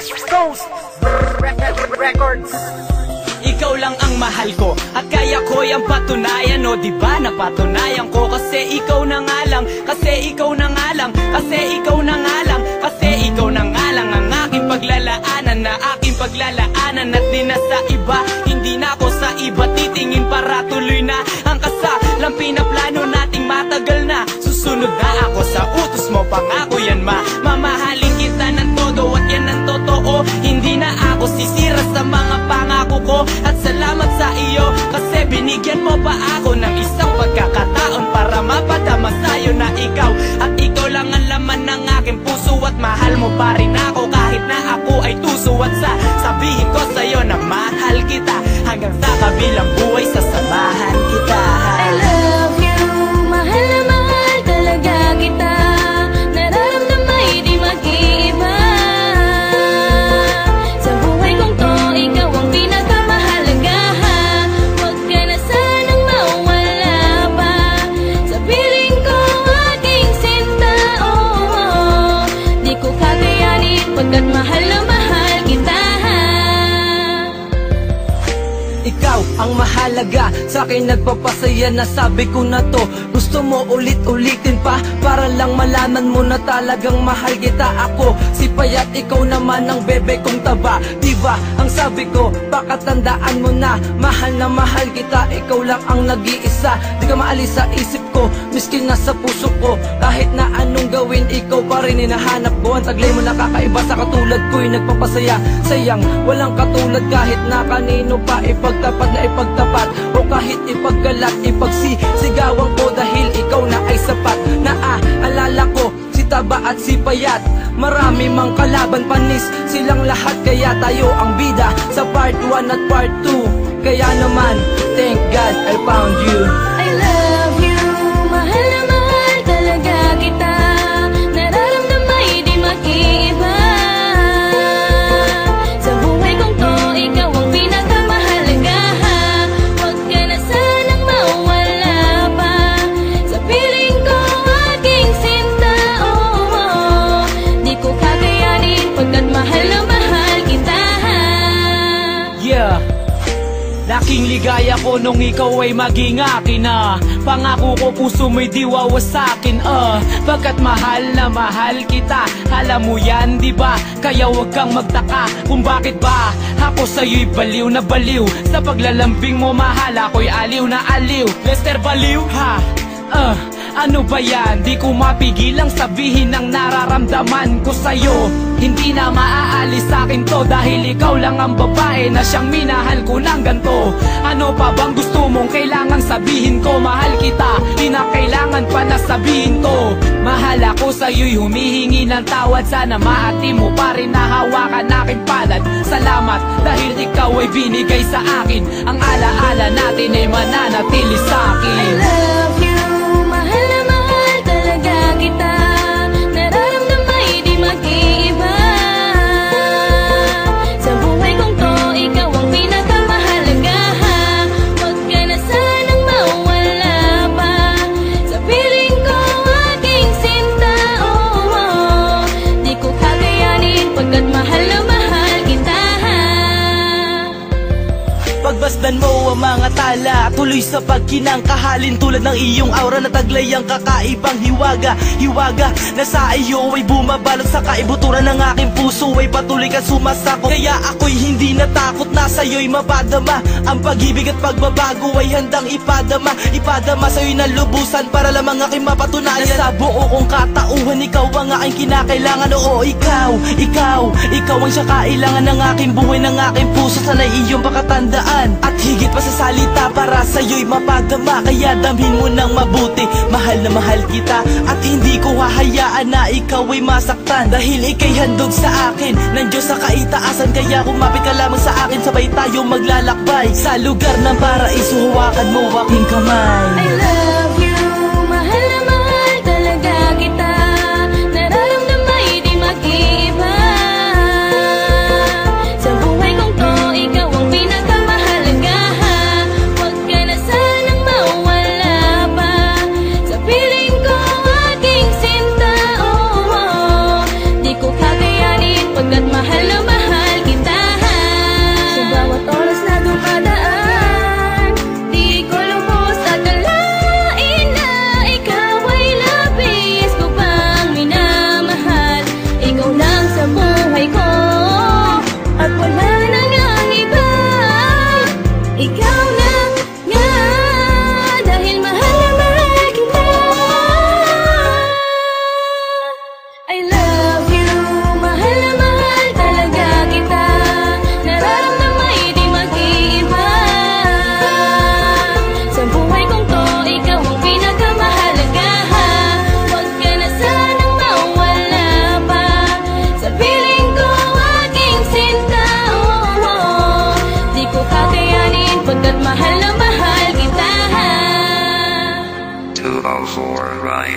Ghost Records. Ikaw lang ang mahal ko at kaya ko yung patunayan. O diba napatunayan ko kasi ikaw na nga lang. Kasi ikaw na nga lang. Kasi ikaw na nga lang. Kasi ikaw na nga lang ang aking paglalaanan. Na aking paglalaanan at di na sa iba. Hindi na ako sa iba titingin para tuloy na ang kasalang pinaplano nating matagal na. Susunod na ako sa utos mo, pangako yan mamahalin kita ng todo at yan ang totoo. Hindi na ako sisira sa mga pangako ko. At salamat sa iyo kasi binigyan mo pa ako ng isang pagkakataon para mapadama sa'yo na ikaw. At ikaw lang ang laman ng aking puso at mahal mo pa rin ako kahit na ako ay tuso. At sabihin ko sa'yo na mahal kita hanggang sa kabilang buhay sasamahan kita. I love you, mahal na mahal talaga kita. Nararamdaman di mag-iiba. Sa buhay kong to, ikaw ang pinakamahalaga. Huwag ka na sanang mawala pa sa piling ko, aking sinta. Oh, di ko kakayanin pagkat mahal na mahal kita. Ikaw ang mahalaga, sa'kin nagpapasaya na sabi ko na to. Gusto mo ulit-ulitin pa para lang malaman mo na talagang mahal kita. Ako si Payat, ikaw naman ang bebe kong taba. Diba ang sabi ko, baka tandaan mo na mahal kita. Ikaw lang ang nag-iisa, di ka maalis sa isip ko, miskin na sa puso ko. Kahit na anong gawin, ikaw pa rin hinahanap ko. Ang taglay mo nakakaiba sa katulad ko'y nagpapasaya. Sayang, walang katulad kahit na kanino pa ipagtapat na ipagtapat. O kahit ipagkalat, ipagsisigawan ko dahil ikaw na ay sapat. Naaalala ko si Taba at si Payat, marami mang kalaban panis silang lahat. Kaya tayo ang bida sa part 1 at part 2. Kaya naman, thank God I found you. I love you, mahal na mahal talaga kita. Nararamdaman di mag-iiba. Sa buhay kong to, ikaw ang pinakamahalaga. Huwag ka na sanang mawala pa sa piling ko, aking sinta. Oh, di ko kakayanin pagkat mahal na mahal kita. Yeah, laking ligaya ko nung ikaw ay maging akin na. Pangako ko puso mo'y di wawasakin pagkat mahal na mahal kita. Alam mo yan diba? Kaya wag kang magtaka kung bakit ba ako sa'yo'y baliw na baliw. Sa paglalambing mo mahal ako'y aliw na aliw. Lester Baliw ha? Ano ba yan? Di ko mapigilang sabihin ang nararamdaman ko sa'yo. Hindi na maaalis sa'kin to dahil ikaw lang ang babae na siyang minahal ko ng ganto. Ano pa bang gusto mong kailangang sabihin ko? Mahal kita, di na kailangan pa na sabihin to. Mahal ako sa'yo'y humihingi ng tawad. Sana maati mo pa rin na hawakan aking palad. Salamat dahil ikaw ay binigay sa akin. Ang alaala natin ay mananatili sa'kin. I love you, mahal na mahal talaga kita. Nararamdaman di mag-iiba. Sa buhay kong to, ikaw ang pinakamahalaga. Huwag ka na sanang mawala pa sa piling ko, aking sinta. Oh, di ko kakayanin pagkat mahal na mahal kita. Pagbasdan mo ang mga tala, tuloy sa pagkinangkahalin. Tulad ng iyong aura na taglay ang kakaibang hiwaga. Hiwaga na sa iyo ay bumabalot sa kaibuturan ng aking puso ay patuloy ka sumasakot. Kaya ako'y hindi natakot na sa'yo'y mapadama. Ang pag-ibig at pagbabago ay handang ipadama. Ipadama sa'yo'y nalubusan para lamang aking mapatunayan na sa buo kong katauhan ikaw ang aking kinakailangan. Oo, ikaw ang siya kailangan ng aking buhay, ng aking puso. Sana'y iyong pakatandaan at higit pa sa salita para sa'yo'y mapadama. Kaya damhin mo ng mabuti, mahal na mahal kita. At hindi ko hahayaan na ikaw ay masaktan dahil ika'y handog sa akin ng Diyos sa kaitaasan. Kaya kumapit ka lamang sa akin, sabay tayo maglalakbay sa lugar ng paraiso. Hawakan mo aking kamay. I love you, mahal na mahal talaga kita. Nararamdaman di mag-iiba. Sa buhay kong to, ikaw ang pinakamahalaga. Huwag ka na sanang mawala pa sa piling ko, aking sinta. Oh, di ko kakayanin pagkat mahal na mahal 204 Ryan.